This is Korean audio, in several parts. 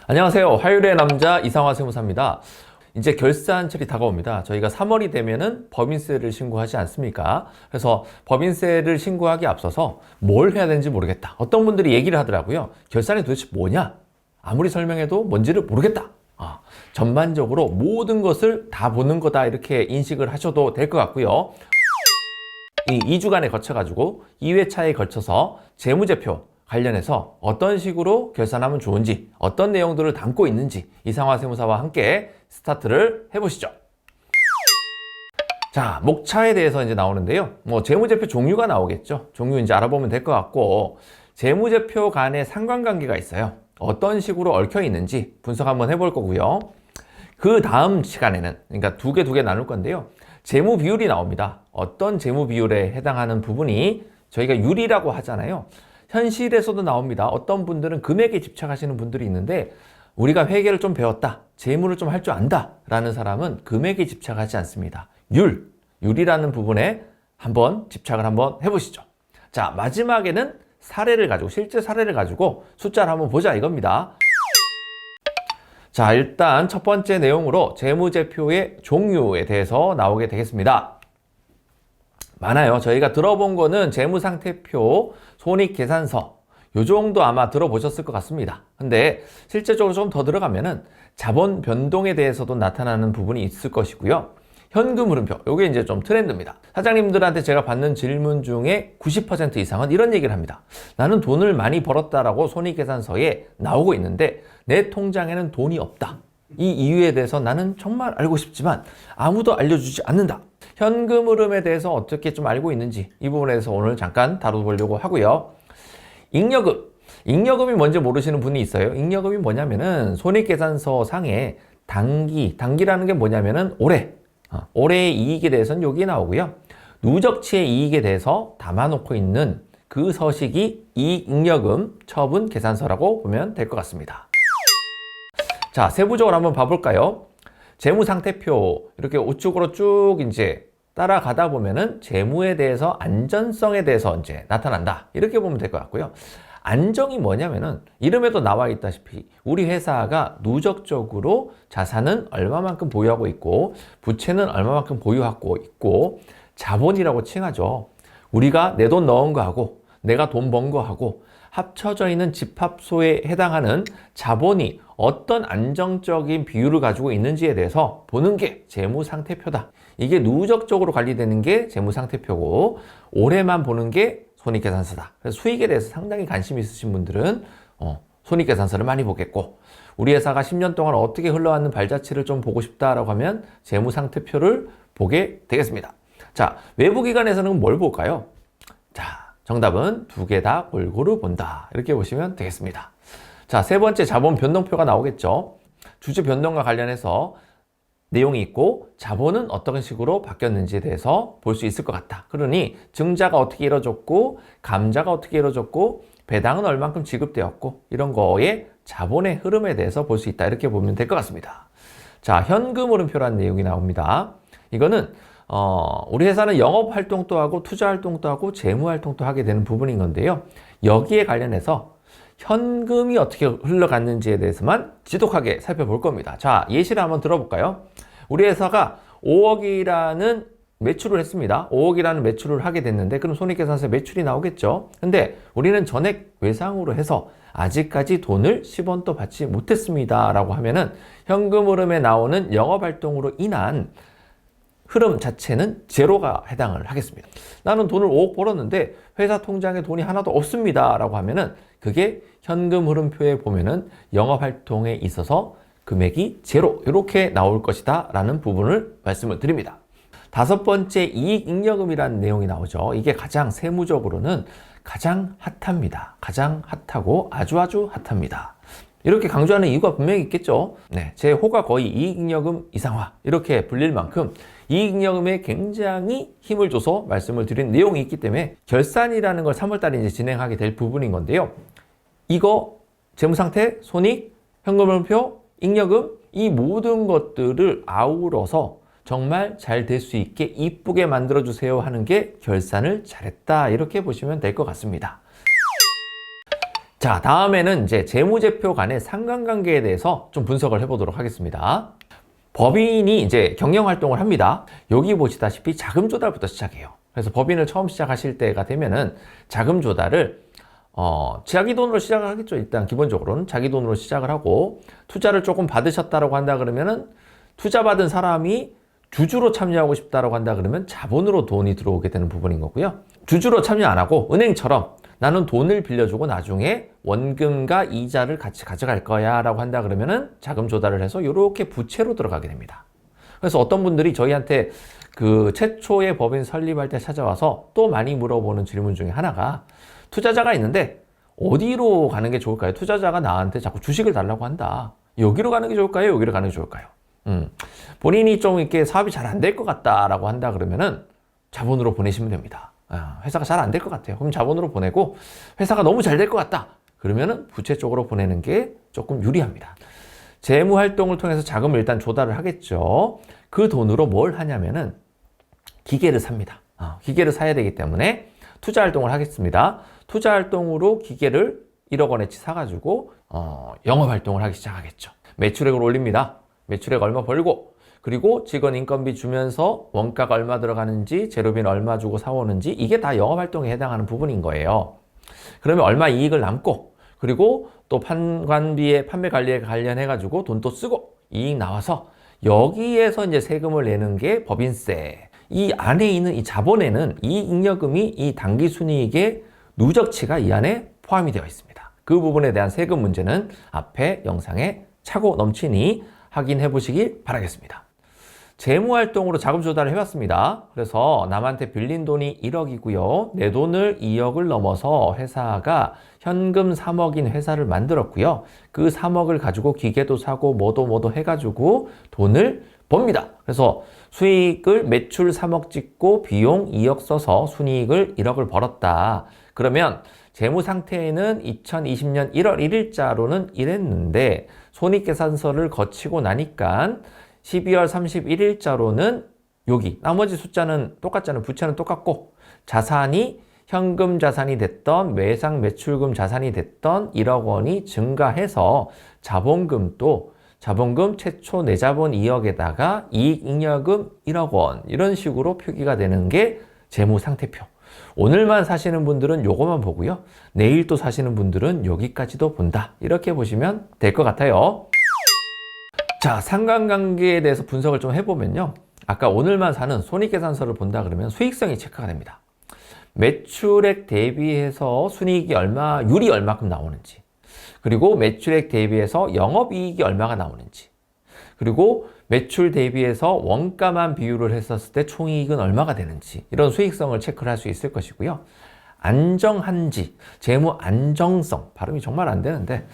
안녕하세요. 화요일의 남자 이상화 세무사입니다. 이제 결산철이 다가옵니다. 저희가 3월이 되면은 법인세를 신고하지 않습니까? 그래서 법인세를 신고하기 앞서서 뭘 해야 되는지 모르겠다. 어떤 분들이 얘기를 하더라고요. 결산이 도대체 뭐냐? 아무리 설명해도 뭔지를 모르겠다. 전반적으로 모든 것을 다 보는 거다 이렇게 인식을 하셔도 될 것 같고요. 이 2주간에 거쳐가지고 2회차에 걸쳐서 재무제표 관련해서 어떤 식으로 결산하면 좋은지, 어떤 내용들을 담고 있는지 이상화 세무사와 함께 스타트를 해보시죠. 자, 목차에 대해서 이제 나오는데요. 재무제표 종류가 나오겠죠. 종류 이제 알아보면 될 것 같고, 재무제표 간에 상관관계가 있어요. 어떤 식으로 얽혀 있는지 분석 한번 해볼 거고요. 그 다음 시간에는, 그러니까 두 개 나눌 건데요. 재무 비율이 나옵니다. 어떤 재무 비율에 해당하는 부분이 저희가 유리라고 하잖아요. 현실에서도 나옵니다. 어떤 분들은 금액에 집착하시는 분들이 있는데 우리가 회계를 좀 배웠다, 재무를 좀 할 줄 안다 라는 사람은 금액에 집착하지 않습니다. 율이라는 부분에 한번 집착을 한번 해보시죠. 자, 마지막에는 실제 사례를 가지고 숫자를 한번 보자 이겁니다. 자, 일단 첫 번째 내용으로 재무제표의 종류에 대해서 나오게 되겠습니다. 많아요. 저희가 들어본 거는 재무상태표, 손익계산서 요 정도 아마 들어보셨을 것 같습니다. 근데 실제적으로 좀 더 들어가면은 자본 변동에 대해서도 나타나는 부분이 있을 것이고요. 현금 흐름표, 요게 이제 좀 트렌드입니다. 사장님들한테 제가 받는 질문 중에 90% 이상은 이런 얘기를 합니다. 나는 돈을 많이 벌었다라고 손익계산서에 나오고 있는데 내 통장에는 돈이 없다. 이 이유에 대해서 나는 정말 알고 싶지만 아무도 알려주지 않는다. 현금 흐름에 대해서 어떻게 좀 알고 있는지 이 부분에 대해서 오늘 잠깐 다뤄보려고 하고요. 잉여금이 뭔지 모르시는 분이 있어요. 잉여금이 뭐냐면은 손익계산서 상에 단기라는 게 뭐냐면은 올해의 이익에 대해서는 여기 나오고요. 누적치의 이익에 대해서 담아놓고 있는 그 서식이 이익잉여금 처분 계산서라고 보면 될 것 같습니다. 자, 세부적으로 한번 봐볼까요? 재무상태표 이렇게 우측으로 쭉 이제 따라가다 보면은 재무에 대해서 안전성에 대해서 이제 나타난다 이렇게 보면 될 것 같고요. 안정이 뭐냐면은 이름에도 나와 있다시피 우리 회사가 누적적으로 자산은 얼마만큼 보유하고 있고 부채는 얼마만큼 보유하고 있고 자본이라고 칭하죠. 우리가 내 돈 넣은 거하고 내가 돈 번 거하고 합쳐져 있는 집합소에 해당하는 자본이 어떤 안정적인 비율을 가지고 있는지에 대해서 보는 게 재무상태표다. 이게 누적적으로 관리되는 게 재무상태표고 올해만 보는 게 손익계산서다. 그래서 수익에 대해서 상당히 관심 있으신 분들은 손익계산서를 많이 보겠고 우리 회사가 10년 동안 어떻게 흘러왔는 발자취를 좀 보고 싶다라고 하면 재무상태표를 보게 되겠습니다. 자, 외부기관에서는 뭘 볼까요? 자, 정답은 두 개 다 골고루 본다. 이렇게 보시면 되겠습니다. 자, 세 번째 자본 변동표가 나오겠죠. 주주 변동과 관련해서 내용이 있고 자본은 어떤 식으로 바뀌었는지에 대해서 볼 수 있을 것 같다. 그러니 증자가 어떻게 이루어졌고 감자가 어떻게 이루어졌고 배당은 얼만큼 지급되었고 이런 거에 자본의 흐름에 대해서 볼 수 있다. 이렇게 보면 될 것 같습니다. 자, 현금 흐름표라는 내용이 나옵니다. 이거는 우리 회사는 영업 활동도 하고 투자 활동도 하고 재무 활동도 하게 되는 부분인 건데요. 여기에 관련해서 현금이 어떻게 흘러갔는지에 대해서만 지독하게 살펴볼 겁니다. 자, 예시를 한번 들어볼까요? 우리 회사가 5억이라는 매출을 했습니다. 5억이라는 매출을 하게 됐는데 그럼 손익계산서에 매출이 나오겠죠. 근데 우리는 전액 외상으로 해서 아직까지 돈을 10원도 받지 못했습니다 라고 하면은 현금 흐름에 나오는 영업활동으로 인한 흐름 자체는 제로가 해당을 하겠습니다. 나는 돈을 5억 벌었는데 회사 통장에 돈이 하나도 없습니다 라고 하면은 그게 현금 흐름표에 보면은 영업활동에 있어서 금액이 제로 이렇게 나올 것이다 라는 부분을 말씀을 드립니다. 다섯 번째 이익잉여금이라는 내용이 나오죠. 이게 가장 세무적으로는 가장 핫합니다. 가장 핫하고 아주 핫합니다. 이렇게 강조하는 이유가 분명히 있겠죠. 네, 제 호가 거의 이익잉여금 이상화 이렇게 불릴 만큼 이익잉여금에 굉장히 힘을 줘서 말씀을 드린 내용이 있기 때문에 결산이라는 걸 3월달에 이제 진행하게 될 부분인 건데요. 이거 재무상태, 손익, 현금흐름표, 잉여금 이 모든 것들을 아우러서 정말 잘 될 수 있게 이쁘게 만들어주세요 하는 게 결산을 잘했다 이렇게 보시면 될 것 같습니다. 자, 다음에는 이제 재무제표 간의 상관관계에 대해서 좀 분석을 해보도록 하겠습니다. 법인이 이제 경영활동을 합니다. 여기 보시다시피 자금 조달부터 시작해요. 그래서 법인을 처음 시작하실 때가 되면은 자금 조달을 자기 돈으로 시작을 하겠죠. 일단 기본적으로는 자기 돈으로 시작을 하고, 투자를 조금 받으셨다라고 한다 그러면은 투자 받은 사람이 주주로 참여하고 싶다라고 한다 그러면 자본으로 돈이 들어오게 되는 부분인 거고요. 주주로 참여 안 하고 은행처럼 나는 돈을 빌려주고 나중에 원금과 이자를 같이 가져갈 거야 라고 한다 그러면은 자금 조달을 해서 이렇게 부채로 들어가게 됩니다. 그래서 어떤 분들이 저희한테 그 최초의 법인 설립할 때 찾아와서 또 많이 물어보는 질문 중에 하나가, 투자자가 있는데 어디로 가는 게 좋을까요? 투자자가 나한테 자꾸 주식을 달라고 한다. 여기로 가는 게 좋을까요? 여기로 가는 게 좋을까요? 본인이 좀 이렇게 사업이 잘 안 될 것 같다라고 한다 그러면은 자본으로 보내시면 됩니다. 회사가 잘 안 될 것 같아요. 그럼 자본으로 보내고, 회사가 너무 잘 될 것 같다 그러면은 부채 쪽으로 보내는 게 조금 유리합니다. 재무 활동을 통해서 자금을 일단 조달을 하겠죠. 그 돈으로 뭘 하냐면은 기계를 삽니다. 기계를 사야 되기 때문에 투자 활동을 하겠습니다. 투자 활동으로 기계를 1억 원어치 사가지고 영업 활동을 하기 시작하겠죠. 매출액을 올립니다. 매출액 얼마 벌고, 그리고 직원 인건비 주면서 원가가 얼마 들어가는지, 재료비는 얼마 주고 사오는지, 이게 다 영업 활동에 해당하는 부분인 거예요. 그러면 얼마 이익을 남고, 그리고 또 판관비에 판매 관리에 관련해가지고 돈 또 쓰고 이익 나와서 여기에서 이제 세금을 내는 게 법인세. 이 안에 있는 이 자본에는 이 잉여금이 이 당기순이익의 누적치가 이 안에 포함이 되어 있습니다. 그 부분에 대한 세금 문제는 앞에 영상에 차고 넘치니 확인해 보시길 바라겠습니다. 재무활동으로 자금 조달을 해봤습니다. 그래서 남한테 빌린 돈이 1억이고요. 내 돈을 2억을 넘어서 회사가 현금 3억인 회사를 만들었고요. 그 3억을 가지고 기계도 사고 뭐도 해가지고 돈을 법니다. 그래서 수익을 매출 3억 찍고 비용 2억 써서 순이익을 1억을 벌었다. 그러면 재무 상태에는 2020년 1월 1일자로는 이랬는데, 손익계산서를 거치고 나니까 12월 31일자로는 여기 나머지 숫자는 똑같잖아요. 부채는 똑같고, 자산이 현금 자산이 됐던 매상 매출금 자산이 됐던 1억 원이 증가해서 자본금 최초 내자본 2억에다가 이익 잉여금 1억 원, 이런 식으로 표기가 되는 게 재무 상태표. 오늘만 사시는 분들은 요거만 보고요. 내일 또 사시는 분들은 여기까지도 본다. 이렇게 보시면 될 것 같아요. 자, 상관관계에 대해서 분석을 좀 해보면요. 아까 오늘만 사는 손익계산서를 본다 그러면 수익성이 체크가 됩니다. 매출액 대비해서 순이익이 율이 얼마큼 나오는지, 그리고 매출액 대비해서 영업이익이 얼마가 나오는지, 그리고 매출 대비해서 원가만 비율을 했었을 때 총이익은 얼마가 되는지, 이런 수익성을 체크를 할 수 있을 것이고요. 안정한지, 재무 안정성, 발음이 정말 안 되는데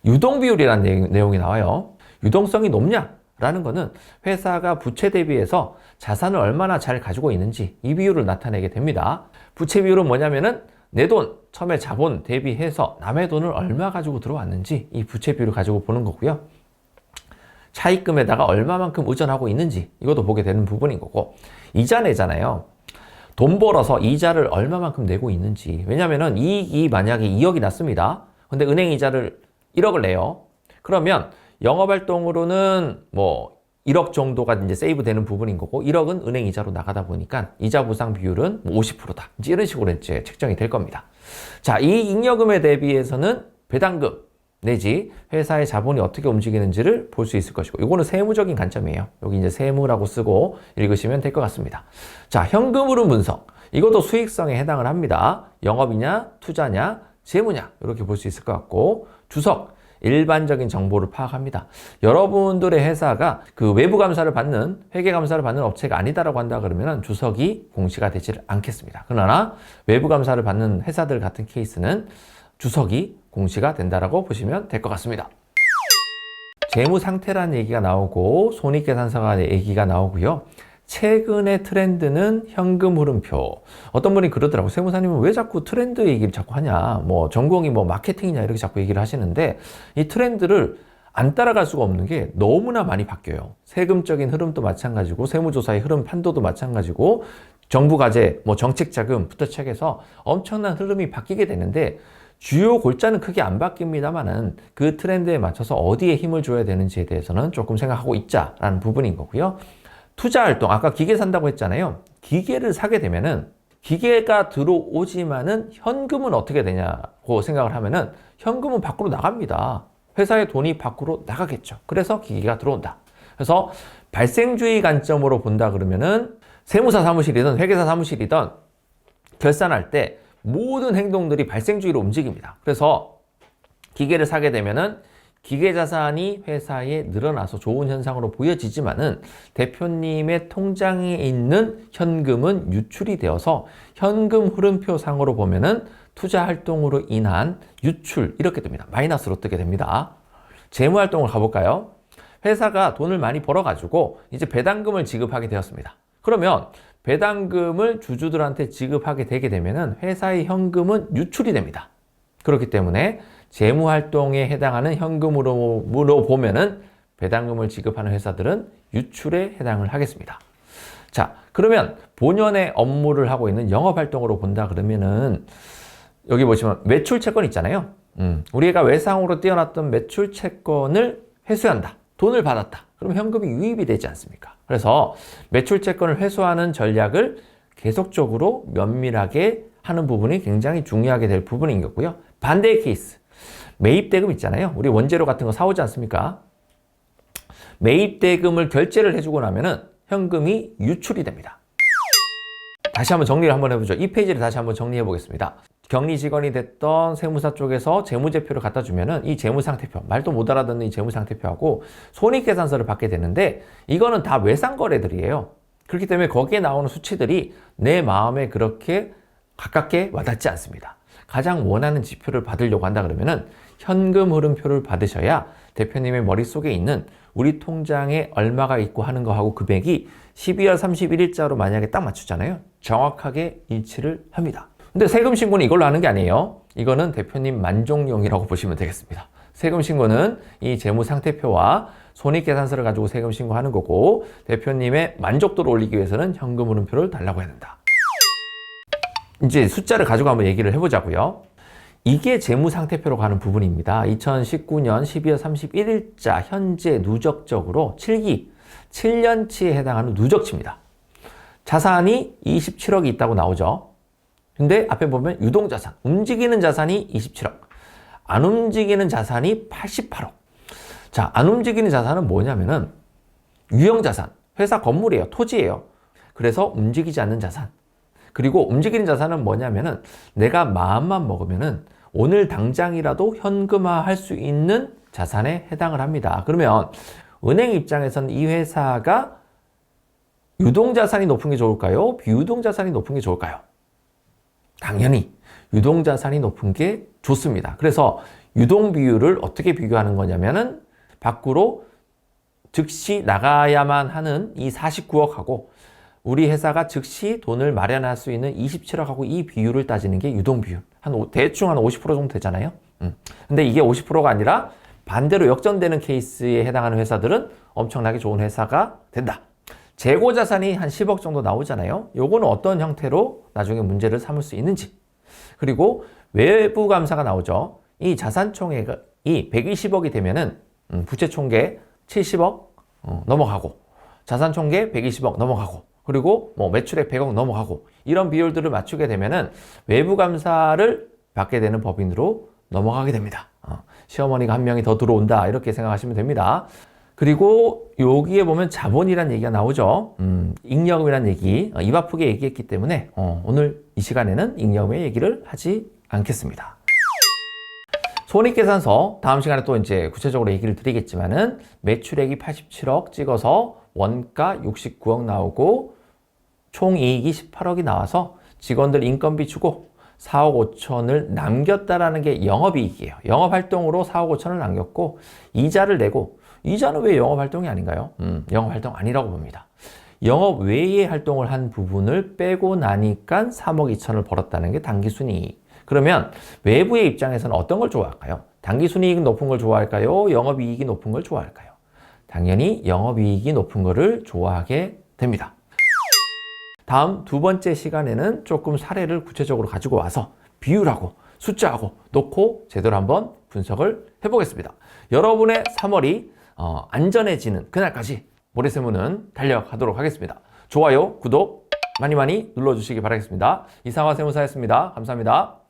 유동비율이라는 내용이 나와요. 유동성이 높냐라는 거는 회사가 부채 대비해서 자산을 얼마나 잘 가지고 있는지, 이 비율을 나타내게 됩니다. 부채 비율은 뭐냐면은 내 돈, 처음에 자본 대비해서 남의 돈을 얼마 가지고 들어왔는지, 이 부채 비율을 가지고 보는 거고요. 차입금에다가 얼마만큼 의존하고 있는지, 이것도 보게 되는 부분인 거고, 이자 내잖아요. 돈 벌어서 이자를 얼마만큼 내고 있는지. 왜냐면은 이익이 만약에 2억이 났습니다. 근데 은행 이자를 1억을 내요. 그러면 영업활동으로는 뭐 1억 정도가 이제 세이브 되는 부분인 거고, 1억은 은행 이자로 나가다 보니까 이자 보상 비율은 50%다. 이제 이런 식으로 이제 책정이 될 겁니다. 자, 이 잉여금에 대비해서는 배당금 내지 회사의 자본이 어떻게 움직이는지를 볼 수 있을 것이고, 이거는 세무적인 관점이에요. 여기 이제 세무라고 쓰고 읽으시면 될 것 같습니다. 자, 현금 흐름 분석. 이것도 수익성에 해당을 합니다. 영업이냐, 투자냐, 재무냐, 이렇게 볼 수 있을 것 같고, 주석. 일반적인 정보를 파악합니다. 여러분들의 회사가 그 외부 감사를 받는, 회계 감사를 받는 업체가 아니다라고 한다 그러면 주석이 공시가 되지를 않겠습니다. 그러나 외부 감사를 받는 회사들 같은 케이스는 주석이 공시가 된다라고 보시면 될 것 같습니다. 재무 상태라는 얘기가 나오고, 손익계산서가 얘기가 나오고요. 최근의 트렌드는 현금 흐름표. 어떤 분이 그러더라고요. 세무사님은 왜 자꾸 트렌드 얘기를 자꾸 하냐. 뭐 전공이 뭐 마케팅이냐, 이렇게 자꾸 얘기를 하시는데, 이 트렌드를 안 따라갈 수가 없는 게 너무나 많이 바뀌어요. 세금적인 흐름도 마찬가지고, 세무조사의 흐름 판도도 마찬가지고, 정부 과제, 뭐 정책 자금부터 시작해서 엄청난 흐름이 바뀌게 되는데, 주요 골자는 크게 안 바뀝니다만은 그 트렌드에 맞춰서 어디에 힘을 줘야 되는지에 대해서는 조금 생각하고 있자라는 부분인 거고요. 투자 활동, 아까 기계 산다고 했잖아요. 기계를 사게 되면은 기계가 들어오지만은 현금은 어떻게 되냐고 생각을 하면은 현금은 밖으로 나갑니다. 회사의 돈이 밖으로 나가겠죠. 그래서 기계가 들어온다. 그래서 발생주의 관점으로 본다 그러면은 세무사 사무실이든 회계사 사무실이든 결산할 때 모든 행동들이 발생주의로 움직입니다. 그래서 기계를 사게 되면은 기계 자산이 회사에 늘어나서 좋은 현상으로 보여지지만은 대표님의 통장에 있는 현금은 유출이 되어서 현금 흐름표 상으로 보면은 투자 활동으로 인한 유출 이렇게 됩니다. 마이너스로 뜨게 됩니다. 재무 활동을 가볼까요? 회사가 돈을 많이 벌어가지고 이제 배당금을 지급하게 되었습니다. 그러면 배당금을 주주들한테 지급하게 되게 되면은 회사의 현금은 유출이 됩니다. 그렇기 때문에 재무 활동에 해당하는 현금으로 보면은 배당금을 지급하는 회사들은 유출에 해당을 하겠습니다. 자, 그러면 본연의 업무를 하고 있는 영업 활동으로 본다 그러면은 여기 보시면 매출 채권 있잖아요. 우리가 외상으로 띄어놨던 매출 채권을 회수한다. 돈을 받았다. 그럼 현금이 유입이 되지 않습니까? 그래서 매출 채권을 회수하는 전략을 계속적으로 면밀하게 하는 부분이 굉장히 중요하게 될 부분인 거고요. 반대의 케이스. 매입대금 있잖아요. 우리 원재료 같은 거 사오지 않습니까? 매입대금을 결제를 해주고 나면은 현금이 유출이 됩니다. 다시 한번 정리를 한번 해보죠. 이 페이지를 다시 한번 정리해 보겠습니다. 격리 직원이 됐던 세무사 쪽에서 재무제표를 갖다 주면은 이 재무상태표, 말도 못 알아듣는 이 재무상태표하고 손익계산서를 받게 되는데 이거는 다 외상거래들이에요. 그렇기 때문에 거기에 나오는 수치들이 내 마음에 그렇게 가깝게 와닿지 않습니다. 가장 원하는 지표를 받으려고 한다 그러면은 현금 흐름표를 받으셔야 대표님의 머릿속에 있는 우리 통장에 얼마가 있고 하는 거하고 금액이 12월 31일자로 만약에 딱 맞추잖아요. 정확하게 일치를 합니다. 근데 세금 신고는 이걸로 하는 게 아니에요. 이거는 대표님 만족용이라고 보시면 되겠습니다. 세금 신고는 이 재무 상태표와 손익계산서를 가지고 세금 신고하는 거고 대표님의 만족도를 올리기 위해서는 현금 흐름표를 달라고 해야 된다. 이제 숫자를 가지고 한번 얘기를 해보자고요. 이게 재무 상태표로 가는 부분입니다. 2019년 12월 31일자 현재 누적적으로 7기, 7년치에 해당하는 누적치입니다. 자산이 27억이 있다고 나오죠. 근데 앞에 보면 유동자산, 움직이는 자산이 27억, 안 움직이는 자산이 88억. 자, 안 움직이는 자산은 뭐냐면은 유형자산, 회사 건물이에요, 토지예요. 그래서 움직이지 않는 자산. 그리고 움직이는 자산은 뭐냐면은 내가 마음만 먹으면은 오늘 당장이라도 현금화 할 수 있는 자산에 해당을 합니다. 그러면 은행 입장에서는 이 회사가 유동자산이 높은 게 좋을까요? 비유동자산이 높은 게 좋을까요? 당연히 유동자산이 높은 게 좋습니다. 그래서 유동 비율을 어떻게 비교하는 거냐면은 밖으로 즉시 나가야만 하는 이 49억하고 우리 회사가 즉시 돈을 마련할 수 있는 27억하고 이 비율을 따지는 게 유동 비율. 대충 한 50% 정도 되잖아요. 근데 이게 50%가 아니라 반대로 역전되는 케이스에 해당하는 회사들은 엄청나게 좋은 회사가 된다. 재고 자산이 한 10억 정도 나오잖아요. 요거는 어떤 형태로 나중에 문제를 삼을 수 있는지. 그리고 외부 감사가 나오죠. 이 자산총액이 120억이 되면은 부채 총계 70억 넘어가고 자산 총계 120억 넘어가고 그리고 뭐 매출액 100억 넘어가고 이런 비율들을 맞추게 되면은 외부 감사를 받게 되는 법인으로 넘어가게 됩니다. 시어머니가 한 명이 더 들어온다 이렇게 생각하시면 됩니다. 그리고 여기에 보면 자본이란 얘기가 나오죠. 잉여금이란 얘기 입 아프게 얘기했기 때문에 오늘 이 시간에는 잉여금의 얘기를 하지 않겠습니다. 손익계산서 다음 시간에 또 이제 구체적으로 얘기를 드리겠지만은 매출액이 87억 찍어서 원가 69억 나오고 총이익이 18억이 나와서 직원들 인건비 주고 4억 5천을 남겼다라는 게 영업이익이에요. 영업활동으로 4억 5천을 남겼고 이자를 내고 이자는 왜 영업활동이 아닌가요? 영업활동 아니라고 봅니다. 영업 외의 활동을 한 부분을 빼고 나니까 3억 2천을 벌었다는 게 당기순이익. 그러면 외부의 입장에서는 어떤 걸 좋아할까요? 당기순이익이 높은 걸 좋아할까요? 영업이익이 높은 걸 좋아할까요? 당연히 영업이익이 높은 거를 좋아하게 됩니다. 다음 두 번째 시간에는 조금 사례를 구체적으로 가지고 와서 비율하고 숫자하고 놓고 제대로 한번 분석을 해보겠습니다. 여러분의 3월이 안전해지는 그날까지 모래세무는 달려가도록 하겠습니다. 좋아요, 구독 많이 많이 눌러주시기 바라겠습니다. 이상화 세무사였습니다. 감사합니다.